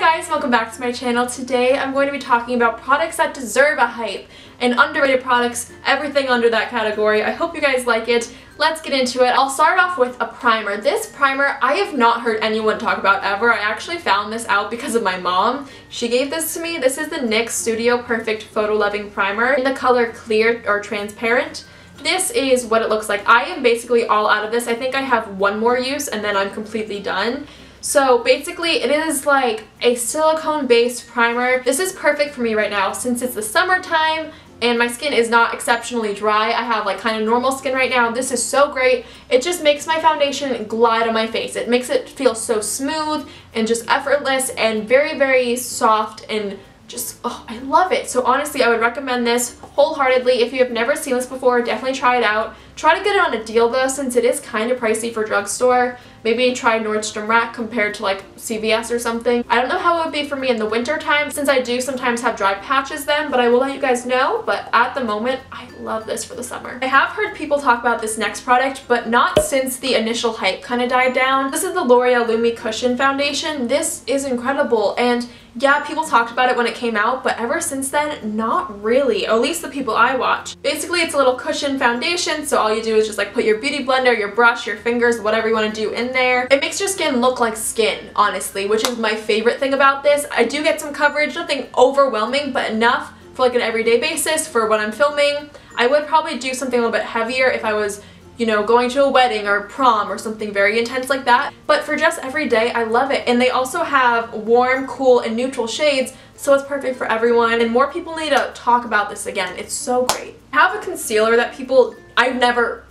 guys, welcome back to my channel. Today I'm going to be talking about products that deserve a hype and underrated products, everything under that category. I hope you guys like it. Let's get into it. I'll start off with a primer. This primer I have not heard anyone talk about ever. I actually found this out because of my mom. She gave this to me. This is the NYX Studio Perfect Photo Loving Primer in the color clear or transparent. This is what it looks like. I am basically all out of this. I think I have one more use and then I'm completely done. So basically it is like a silicone based primer. This is perfect for me right now since it's the summertime and my skin is not exceptionally dry. I have like kind of normal skin right now. This is so great. It just makes my foundation glide on my face. It makes it feel so smooth and just effortless and very, very soft and just, oh, I love it. So honestly, I would recommend this wholeheartedly. If you have never seen this before, definitely try it out. Try to get it on a deal though, since it is kind of pricey for drugstore. Maybe try Nordstrom Rack compared to like CVS or something. I don't know how it would be for me in the winter time since I do sometimes have dry patches then, but I will let you guys know. But at the moment, I love this for the summer. I have heard people talk about this next product, but not since the initial hype kind of died down. This is the L'Oreal Lumi Cushion Foundation. This is incredible, and yeah, people talked about it when it came out, but ever since then, not really, or at least the people I watch. Basically, it's a little cushion foundation, so all you do is just like put your beauty blender, your brush, your fingers, whatever you want to do in there. It makes your skin look like skin, honestly, which is my favorite thing about this. I do get some coverage, nothing overwhelming, but enough for like an everyday basis for when I'm filming. I would probably do something a little bit heavier if I was, you know, going to a wedding or prom or something very intense like that. But for just every day, I love it. And they also have warm, cool, and neutral shades, so it's perfect for everyone. And more people need to talk about this again. It's so great. I have a concealer that people, I've never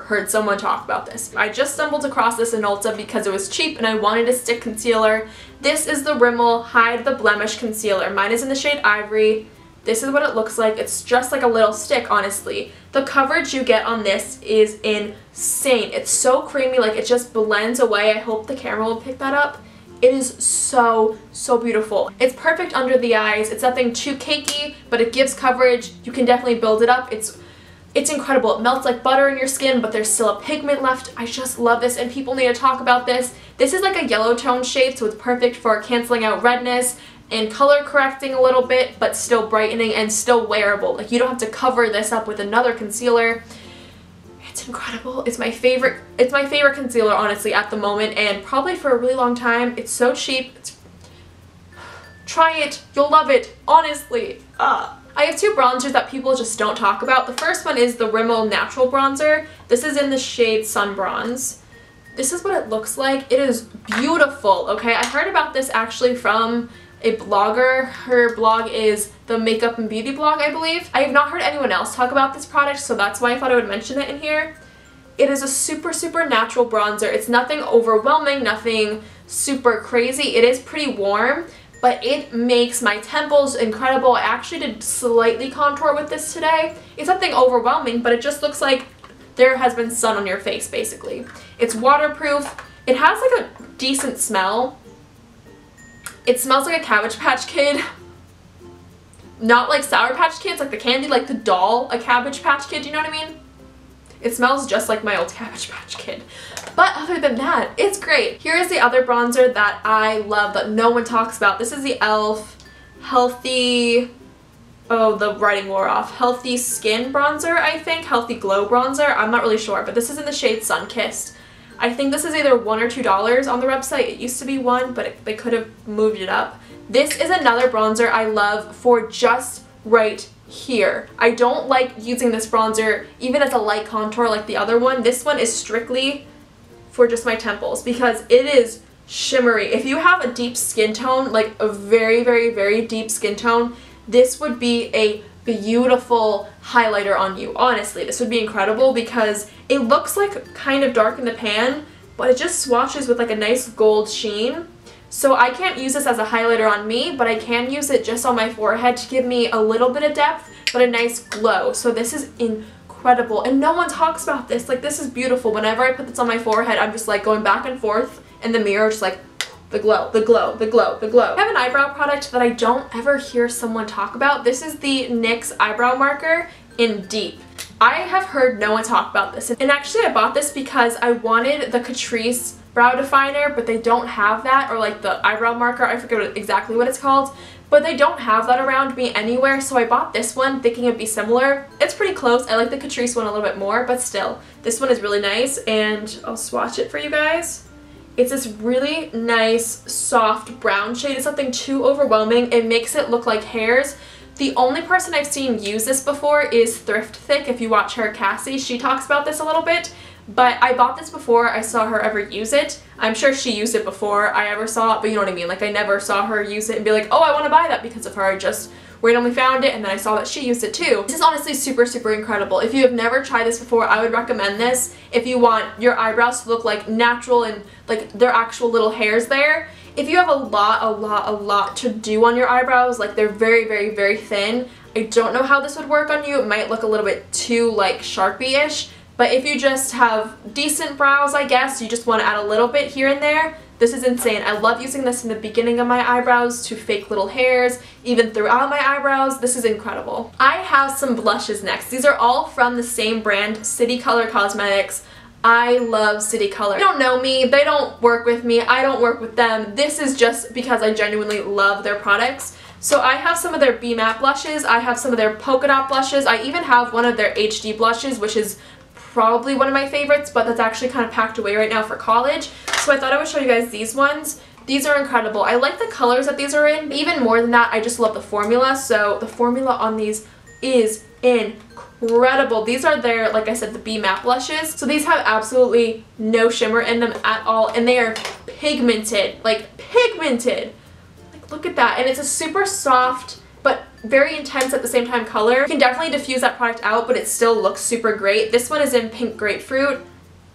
heard someone talk about this. I just stumbled across this in Ulta because it was cheap and I wanted a stick concealer. This is the Rimmel Hide the Blemish Concealer. Mine is in the shade Ivory. This is what it looks like. It's just like a little stick, honestly. The coverage you get on this is insane. It's so creamy, like it just blends away. I hope the camera will pick that up. It is so, so beautiful. It's perfect under the eyes. It's nothing too cakey, but it gives coverage. You can definitely build it up. It's incredible. It melts like butter in your skin, but there's still a pigment left. I just love this, and people need to talk about this. This is like a yellow tone shade, so it's perfect for canceling out redness and color correcting a little bit, but still brightening and still wearable. Like, you don't have to cover this up with another concealer. It's incredible. It's my favorite concealer, honestly, at the moment, and probably for a really long time. It's so cheap. Try it. You'll love it. Honestly. I have two bronzers that people just don't talk about. The first one is the Rimmel Natural Bronzer. This is in the shade Sun Bronze. This is what it looks like. It is beautiful, okay? I heard about this actually from a blogger. Her blog is the Makeup and Beauty blog, I believe. I have not heard anyone else talk about this product, so that's why I thought I would mention it in here. It is a super, super natural bronzer. It's nothing overwhelming, nothing super crazy. It is pretty warm, but it makes my temples incredible. I actually did slightly contour with this today. It's nothing overwhelming, but it just looks like there has been sun on your face, basically. It's waterproof. It has like a decent smell. It smells like a Cabbage Patch Kid. Not like Sour Patch Kids, like the candy, like the doll, a Cabbage Patch Kid, you know what I mean? It smells just like my old Cabbage Patch Kid. But other than that, it's great. Here is the other bronzer that I love that no one talks about. This is the e.l.f. Healthy, oh, the writing wore off. Healthy Skin Bronzer, I think. Healthy Glow Bronzer. I'm not really sure, but this is in the shade Sunkissed. I think this is either $1 or $2 on the website. It used to be $1, but they could have moved it up. This is another bronzer I love for just right here. I don't like using this bronzer even as a light contour like the other one. This one is strictly for just my temples because it is shimmery. If you have a deep skin tone, like a very, very, very deep skin tone, this would be a beautiful highlighter on you. Honestly, this would be incredible because it looks like kind of dark in the pan, but it just swatches with like a nice gold sheen. So I can't use this as a highlighter on me, but I can use it just on my forehead to give me a little bit of depth, but a nice glow. So this is incredible, and no one talks about this. Like, this is beautiful. Whenever I put this on my forehead, I'm just like going back and forth in the mirror, just like the glow, the glow, the glow, the glow. I have an eyebrow product that I don't ever hear someone talk about. This is the NYX Eyebrow Marker in Deep. I have heard no one talk about this, and actually I bought this because I wanted the Catrice brow definer, but they don't have that, or like the eyebrow marker, I forget exactly what it's called, but they don't have that around me anywhere, so I bought this one thinking it'd be similar. It's pretty close. I like the Catrice one a little bit more, but still, this one is really nice, and I'll swatch it for you guys. It's this really nice, soft brown shade. It's nothing too overwhelming. It makes it look like hairs. The only person I've seen use this before is Thrift Thick. If you watch her, Cassie, she talks about this a little bit. But I bought this before I saw her ever use it. I'm sure she used it before I ever saw it, but you know what I mean? Like, I never saw her use it and be like, oh, I want to buy that because of her. I just randomly found it and then I saw that she used it too. This is honestly super, super incredible. If you have never tried this before, I would recommend this if you want your eyebrows to look like natural and like their actual little hairs there. If you have a lot to do on your eyebrows, like they're very, very, very thin, I don't know how this would work on you. It might look a little bit too like Sharpie-ish. But if you just have decent brows, I guess, you just want to add a little bit here and there, this is insane. I love using this in the beginning of my eyebrows to fake little hairs, even throughout my eyebrows. This is incredible. I have some blushes next. These are all from the same brand, City Color Cosmetics. I love City Color. They don't know me, they don't work with me, I don't work with them. This is just because I genuinely love their products. So I have some of their B Matte blushes, I have some of their polka dot blushes, I even have one of their HD blushes, which is probably one of my favorites, but that's actually kind of packed away right now for college. So I thought I would show you guys these ones. These are incredible. I like the colors that these are in. Even more than that, I just love the formula. So the formula on these is incredible. These are their, like I said, the B Matte blushes. So these have absolutely no shimmer in them at all, and they are pigmented, like pigmented. Like, look at that. And it's a super soft but very intense at the same time color. You can definitely diffuse that product out, but it still looks super great. This one is in Pink Grapefruit,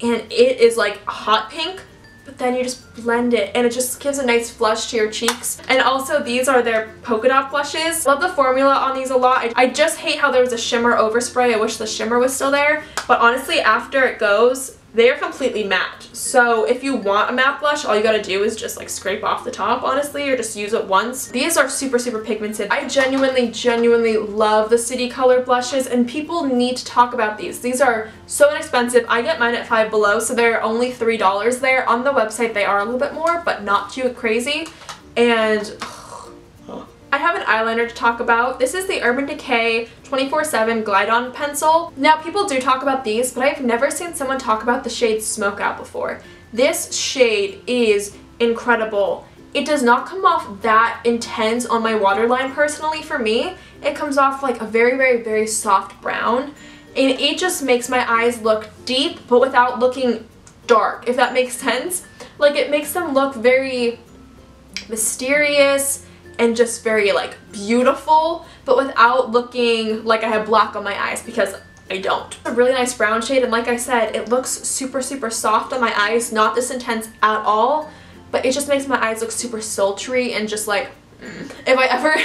and it is like hot pink, but then you just blend it, and it just gives a nice flush to your cheeks. And also, these are their polka dot blushes. Love the formula on these a lot. I just hate how there was a shimmer overspray. I wish the shimmer was still there, but honestly, after it goes, they are completely matte. So if you want a matte blush, all you gotta do is just like scrape off the top, honestly, or just use it once. These are super, super pigmented. I genuinely love the City Color blushes, and people need to talk about these. These are so inexpensive. I get mine at Five Below, so they're only $3 there. On the website, they are a little bit more, but not too crazy. And I have an eyeliner to talk about. This is the Urban Decay 24/7 Glide On Pencil. Now, people do talk about these, but I've never seen someone talk about the shade Smoke Out before. This shade is incredible. It does not come off that intense on my waterline personally for me. It comes off like a very, very, very soft brown. And it just makes my eyes look deep, but without looking dark, if that makes sense. Like, it makes them look very mysterious and just very like beautiful, but without looking like I have black on my eyes, because I don't. It's a really nice brown shade, and like I said, it looks super, super soft on my eyes, not this intense at all, but it just makes my eyes look super sultry and just like, if I ever,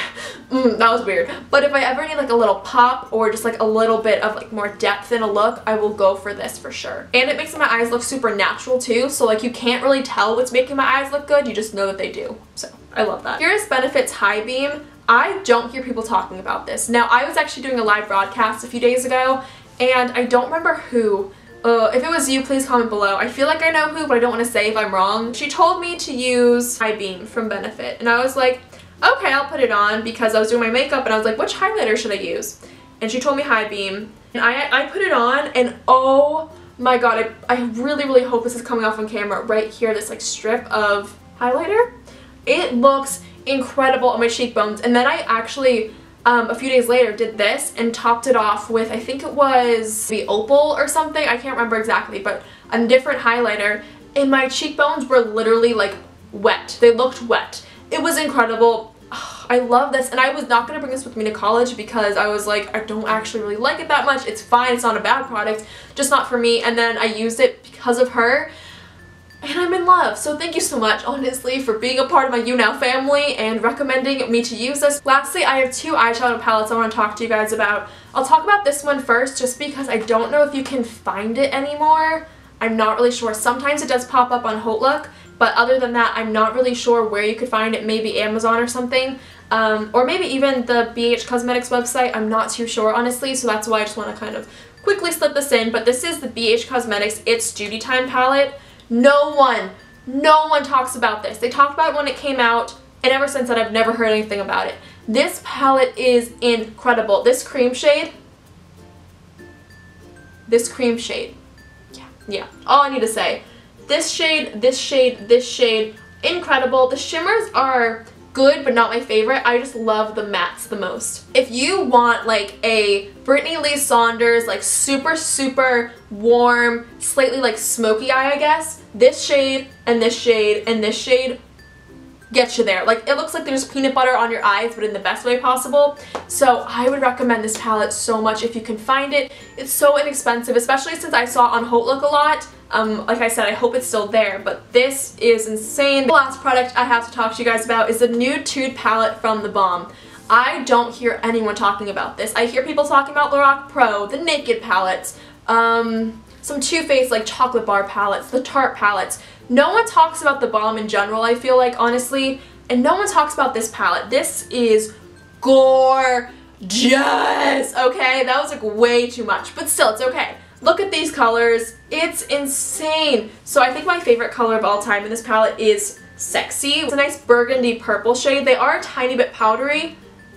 that was weird, but if I ever need like a little pop or just like a little bit of like more depth in a look, I will go for this for sure. And it makes my eyes look super natural too, so like you can't really tell what's making my eyes look good, you just know that they do. So I love that. Purist Benefits High Beam. I don't hear people talking about this. Now, I was actually doing a live broadcast a few days ago, and I don't remember who. If it was you, please comment below. I feel like I know who, but I don't want to say if I'm wrong. She told me to use High Beam from Benefit, and I was like, okay, I'll put it on, because I was doing my makeup and I was like, which highlighter should I use? And she told me High Beam, and I put it on, and oh my god, I really, really hope this is coming off on camera. Right here, this like strip of highlighter. It looks incredible on my cheekbones. And then I actually, a few days later, did this and topped it off with, I think it was the Opal or something. I can't remember exactly, but a different highlighter. And my cheekbones were literally like wet. They looked wet. It was incredible. I love this, and I was not going to bring this with me to college because I was like, I don't actually really like it that much. It's fine. It's not a bad product, just not for me. And then I used it because of her, and I'm in love. So thank you so much, honestly, for being a part of my YouNow family and recommending me to use this. Lastly, I have two eyeshadow palettes I want to talk to you guys about. I'll talk about this one first just because I don't know if you can find it anymore. I'm not really sure. Sometimes it does pop up on HauteLook, but other than that, I'm not really sure where you could find it. Maybe Amazon or something. Or maybe even the BH Cosmetics website. I'm not too sure, honestly, so that's why I just want to kind of quickly slip this in. But this is the BH Cosmetics It's Duty Time palette. No one No one talks about this. They talked about it when it came out, and ever since then I've never heard anything about it. This palette is incredible. This cream shade, yeah, all I need to say. This shade, this shade, this shade, incredible. The shimmers are good, but not my favorite. I just love the mattes the most. If you want like a Brittany Lee Saunders, like super warm, slightly like smoky eye, I guess, this shade and this shade and this shade get you there. Like, it looks like there's peanut butter on your eyes, but in the best way possible. So I would recommend this palette so much if you can find it. It's so inexpensive, especially since I saw it on HauteLook a lot. Like I said, I hope it's still there, but this is insane. The last product I have to talk to you guys about is the Nude Tude palette from The Balm. I don't hear anyone talking about this. I hear people talking about Lorac Pro, the Naked palettes, some Too Faced like chocolate bar palettes, the Tarte palettes. No one talks about The Balm in general, I feel like, honestly, and no one talks about this palette. This is gorgeous, okay? That was like way too much, but still, it's okay. Look at these colors. It's insane. So I think my favorite color of all time in this palette is Sexy. It's a nice burgundy purple shade. They are a tiny bit powdery,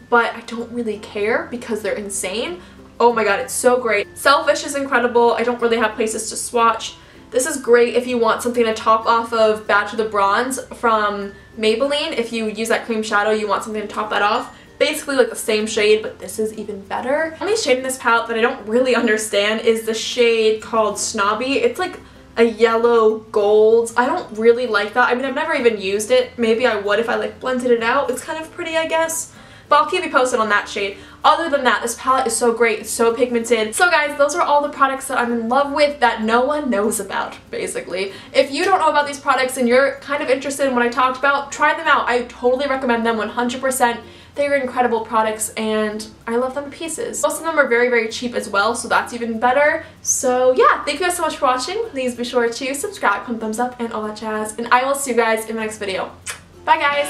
but I don't really care because they're insane. Oh my god, it's so great. Selfish is incredible. I don't really have places to swatch. This is great if you want something to top off of Bad to the Bronze from Maybelline. If you use that cream shadow, you want something to top that off. Basically like the same shade, but this is even better. The only shade in this palette that I don't really understand is the shade called Snobby. It's like a yellow gold. I don't really like that. I mean, I've never even used it. Maybe I would if I like blended it out. It's kind of pretty, I guess. But I'll keep you posted on that shade. Other than that, this palette is so great. It's so pigmented. So guys, those are all the products that I'm in love with that no one knows about, basically. If you don't know about these products and you're kind of interested in what I talked about, try them out. I totally recommend them 100%. They're incredible products and I love them to pieces. Most of them are very cheap as well, so that's even better. So yeah, thank you guys so much for watching. Please be sure to subscribe, put a thumbs up, and all that jazz. And I will see you guys in the next video. Bye guys!